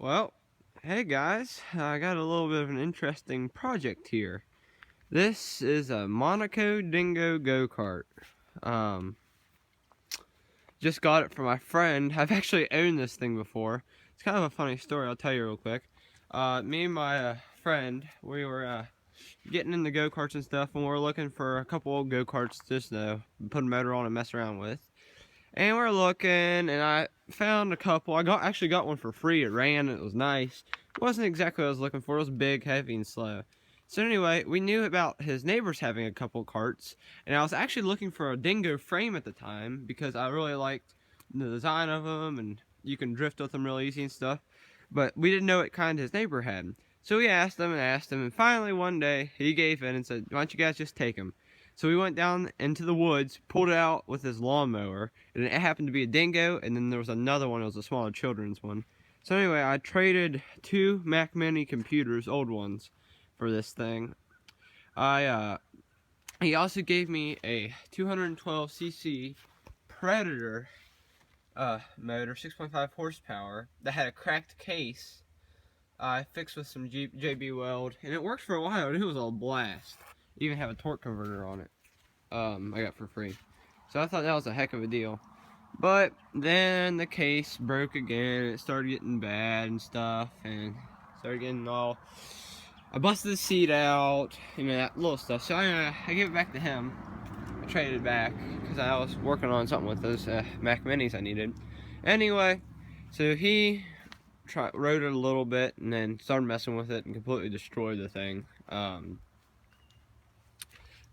Well, hey guys, I got a little bit of an interesting project here. This is a Manco Dingo Go Kart. Um, just got it from my friend. I've actually owned this thing before. It's kind of a funny story, I'll tell you real quick. Me and my friend, we were getting into go-karts and stuff, and we were looking for a couple old go-karts just to put a motor on and mess around with. And we're looking, and I found a couple. I actually got one for free. It ran, and it was nice. It wasn't exactly what I was looking for. It was big, heavy, and slow. So anyway, we knew about his neighbors having a couple carts, and I was actually looking for a dingo frame at the time because I really liked the design of them, and you can drift with them really easy and stuff. But we didn't know what kind his neighbor had. So we asked him, and finally one day he gave in and said, "Why don't you guys just take them?" So we went down into the woods, pulled it out with his lawnmower, and it happened to be a dingo, and then there was another one, it was a smaller children's one. So anyway, I traded two Mac Mini computers, old ones, for this thing. He also gave me a 212cc Predator motor, 6.5 horsepower, that had a cracked case. I fixed with some JB Weld, and it worked for a while, and it was a blast. Even have a torque converter on it. I got for free. So I thought that was a heck of a deal. But then the case broke again. It started getting bad and stuff, and started getting all. I busted the seat out, that little stuff. So I gave it back to him. I traded it back because I was working on something with those Mac Minis I needed. Anyway, so he rode it a little bit and then started messing with it and completely destroyed the thing.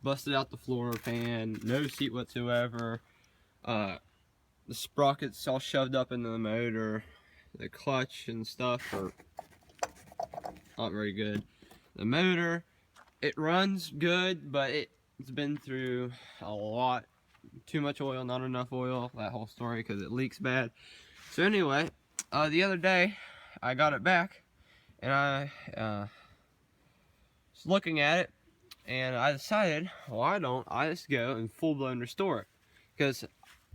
Busted out the floor fan, no seat whatsoever. The sprockets all shoved up into the motor. The clutch and stuff are not very good. The motor, it runs good, but it's been through a lot. Too much oil, not enough oil, that whole story, because it leaks bad. So anyway, the other day, I got it back, and I was looking at it, and I decided, why don't I just go and full-blown restore it? Because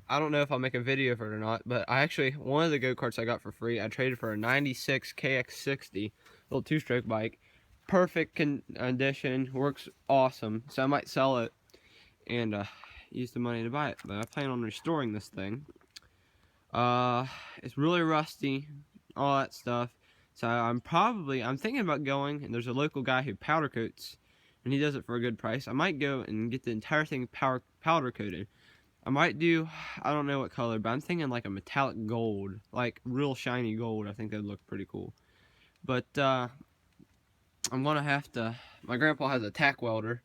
I don't know if I'll make a video for it or not, but one of the go-karts I got for free, I traded for a 96 KX60, little two-stroke bike. Perfect condition, works awesome. So I might sell it and use the money to buy it. But I plan on restoring this thing. It's really rusty, all that stuff. So I'm thinking about going, and there's a local guy who powder coats, and he does it for a good price. I might go and get the entire thing powder coated. I might do, I don't know what color, but I'm thinking like a metallic gold, like real shiny gold. I think that'd look pretty cool. But I'm gonna have to, my grandpa has a tack welder,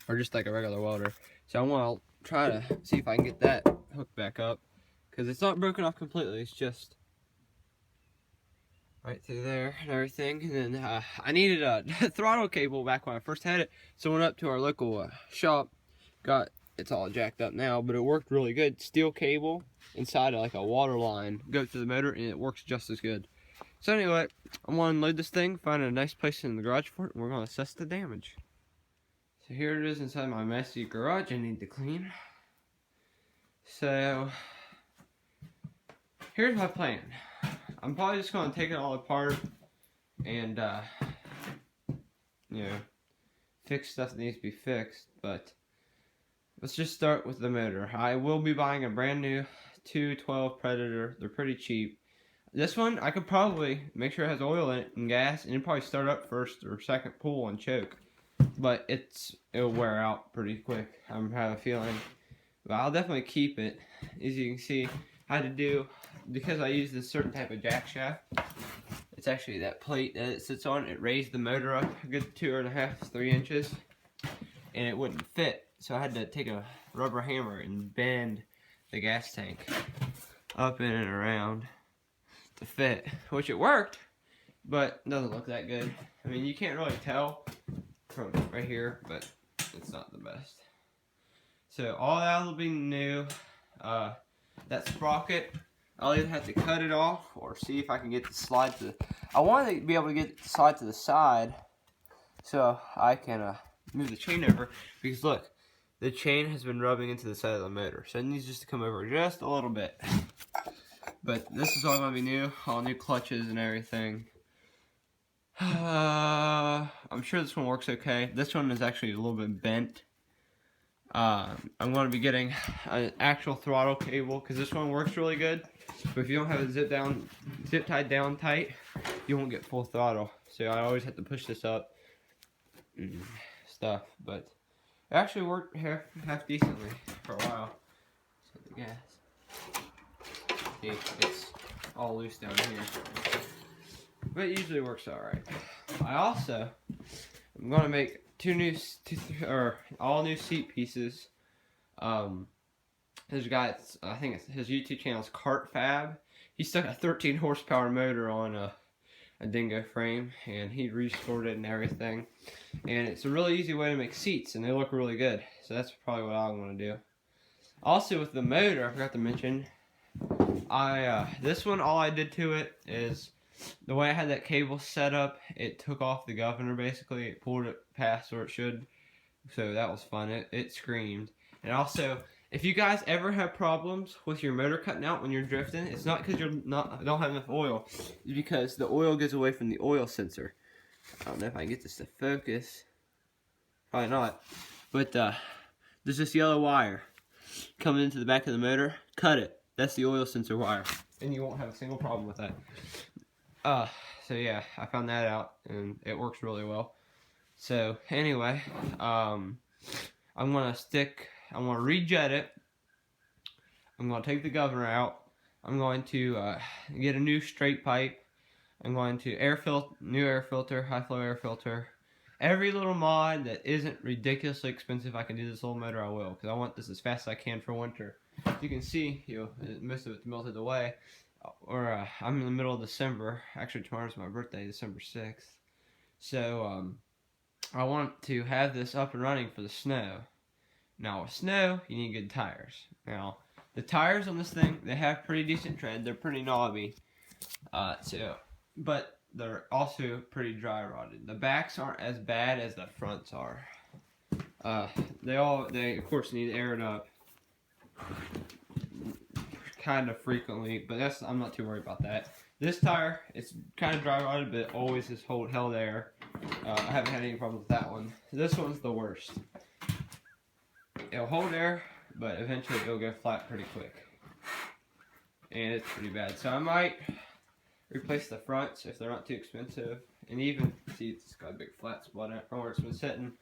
or just like a regular welder, so I'm gonna try to see if I can get that hooked back up, because it's not broken off completely, it's just right through there and everything. And then I needed a throttle cable back when I first had it, so I went up to our local shop, it's all jacked up now, but it worked really good. Steel cable inside of like a water line, go to the motor, and it works just as good. So anyway, I'm going to unload this thing, find a nice place in the garage for it, and we're going to assess the damage. So here it is inside my messy garage I need to clean. So, here's my plan. I'm probably just going to take it all apart and, fix stuff that needs to be fixed, but let's just start with the motor. I will be buying a brand new 212 Predator. They're pretty cheap. This one, I could probably make sure it has oil in it and gas, and it'll probably start up first or second pull and choke. But it'll wear out pretty quick, I have a feeling. But I'll definitely keep it. As you can see, I had to do, because I use this certain type of jack shaft, it's actually that plate that it sits on. It raised the motor up a good 2.5 to 3 inches, and it wouldn't fit. So I had to take a rubber hammer and bend the gas tank up in and around to fit, which it worked, but it doesn't look that good. I mean, you can't really tell from right here, but it's not the best. So all that will be new. That sprocket, I'll either have to cut it off or see if I can get the slide to. I want to be able to get the slide to the side so I can move the chain over, because look, the chain has been rubbing into the side of the motor, so it needs just to come over just a little bit. But this is all going to be new, all new clutches and everything. I'm sure this one works okay. This one is actually a little bit bent. I'm going to be getting an actual throttle cable because this one works really good. But if you don't have it zip tied down tight, you won't get full throttle. So I always have to push this up and stuff. But it actually worked half decently for a while. So the gas. See, it's all loose down here. But it usually works alright. I'm going to make all new seat pieces. His guy, I think his YouTube channel is Kart Fab. He stuck a 13 horsepower motor on a Dingo frame, and he restored it and everything. And it's a really easy way to make seats, and they look really good. So that's probably what I want to do. Also with the motor, I forgot to mention, this one, all I did to it is, the way I had that cable set up, it took off the governor basically. It pulled it past where it should. So that was fun. It screamed. And also, if you guys ever have problems with your motor cutting out when you're drifting, it's not because don't have enough oil. It's because the oil goes away from the oil sensor. I don't know if I can get this to focus. Probably not. But there's this yellow wire coming into the back of the motor. Cut it. That's the oil sensor wire. And you won't have a single problem with that. So yeah, I found that out, and it works really well. So anyway, I'm gonna rejet it. I'm gonna take the governor out. I'm going to get a new straight pipe. I'm going to new air filter, high flow air filter. Every little mod that isn't ridiculously expensive, I can do this little motor, I will, because I want this as fast as I can for winter. As you can see, most of it's melted away. I'm in the middle of December. Actually, tomorrow's my birthday, December 6th. So, I want to have this up and running for the snow. Now, with snow, you need good tires. Now, the tires on this thing, they have pretty decent tread. They're pretty knobby. But they're also pretty dry rotted. The backs aren't as bad as the fronts are. They of course need aired up kind of frequently, but I'm not too worried about that. This tire, it's kind of dry rotted, but it always has held air. I haven't had any problems with that one. This one's the worst. It'll hold air, but eventually it'll go flat pretty quick. And it's pretty bad. So I might replace the fronts if they're not too expensive. And even, see, it's got a big flat spot in it from where it's been sitting.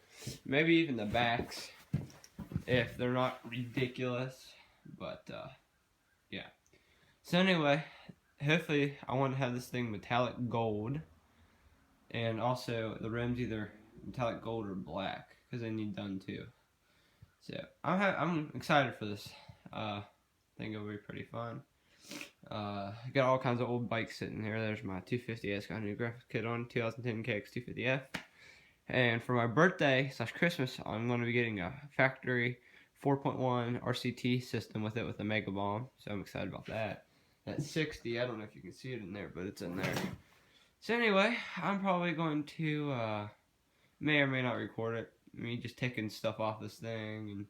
Maybe even the backs, if they're not ridiculous. But, yeah. So anyway, hopefully I want to have this thing metallic gold. And also the rims either metallic gold or black, because they need done too. So I'm excited for this. I think it'll be pretty fun. I got all kinds of old bikes sitting here. There's my 250S, got a new graphics kit on, 2010 KX250F. And for my birthday / Christmas, I'm going to be getting a factory 4.1 RCT system with a Mega Bomb. So I'm excited about that. That's 60. I don't know if you can see it in there, but it's in there. So anyway, I'm probably going to may or may not record it. Me just taking stuff off this thing and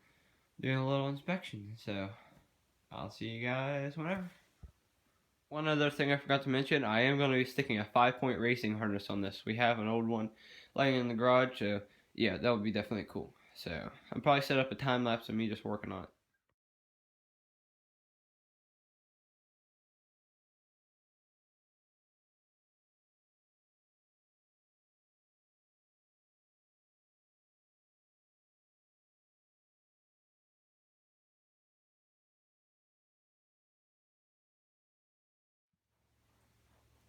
doing a little inspection. So I'll see you guys whenever. One other thing I forgot to mention, I am going to be sticking a 5-point racing harness on this. We have an old one laying in the garage, so yeah, that would be definitely cool. So I'll probably set up a time lapse of me just working on it.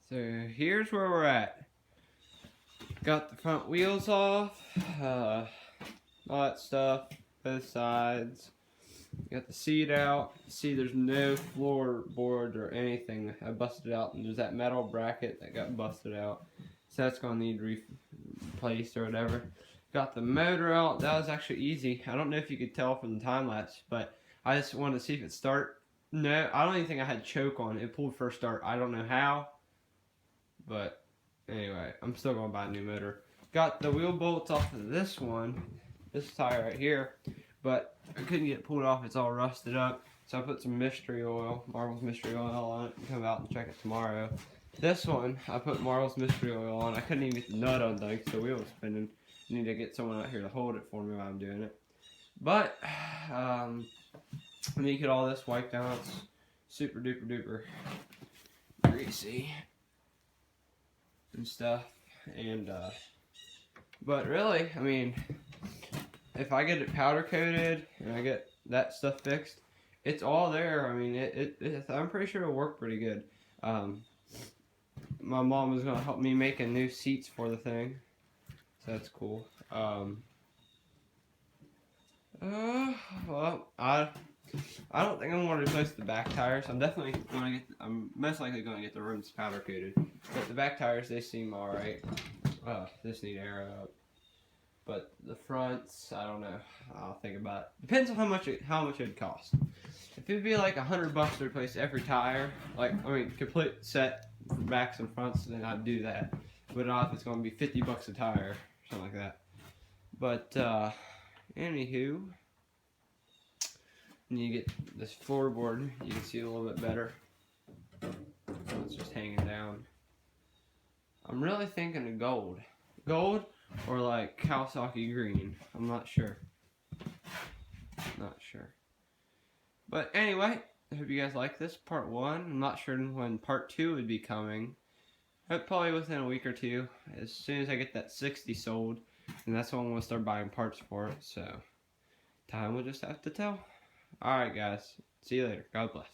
So here's where we're at. Got the front wheels off, all that stuff, both sides. Got the seat out. See, there's no floorboard or anything. I busted out, and there's that metal bracket that got busted out. So that's gonna need replaced or whatever. Got the motor out. That was actually easy. I don't know if you could tell from the time lapse, but I just wanted to see if it start. No, I don't even think I had choke on it. It pulled first start. I don't know how. But anyway, I'm still going to buy a new motor. Got the wheel bolts off of this tire right here, but I couldn't get it pulled off. It's all rusted up. So I put some mystery oil, Marvel's mystery oil on it, and come out and check it tomorrow. This one, I put Marl's Mystery Oil on. I couldn't even get the nut undone because the wheel was spinning. I need to get someone out here to hold it for me while I'm doing it. But, let me get all this wiped down. It's super duper duper greasy and stuff. And, but really, I mean, if I get it powder coated and I get that stuff fixed, it's all there. I mean, I'm pretty sure it'll work pretty good. My mom was gonna help me make a new seats for the thing, so that's cool. Well, I don't think I'm gonna replace the back tires. I'm most likely gonna get the rims powder coated, but the back tires, they seem all right. Just need air up. But the fronts, I don't know. I'll think about it. Depends on how much it'd cost. If it'd be like $100 to replace every tire, complete set backs and fronts, then I'd do that. But not if it's going to be $50 a tire, something like that. But anywho, when you get this floorboard, you can see it a little bit better. It's just hanging down. I'm really thinking of gold. Or like Kawasaki green. I'm not sure. But anyway, I hope you guys like this part 1. I'm not sure when part 2 would be coming. Probably within a week or two. As soon as I get that 60 sold. And that's when I'm going to start buying parts for it. So, time will just have to tell. Alright guys. See you later. God bless.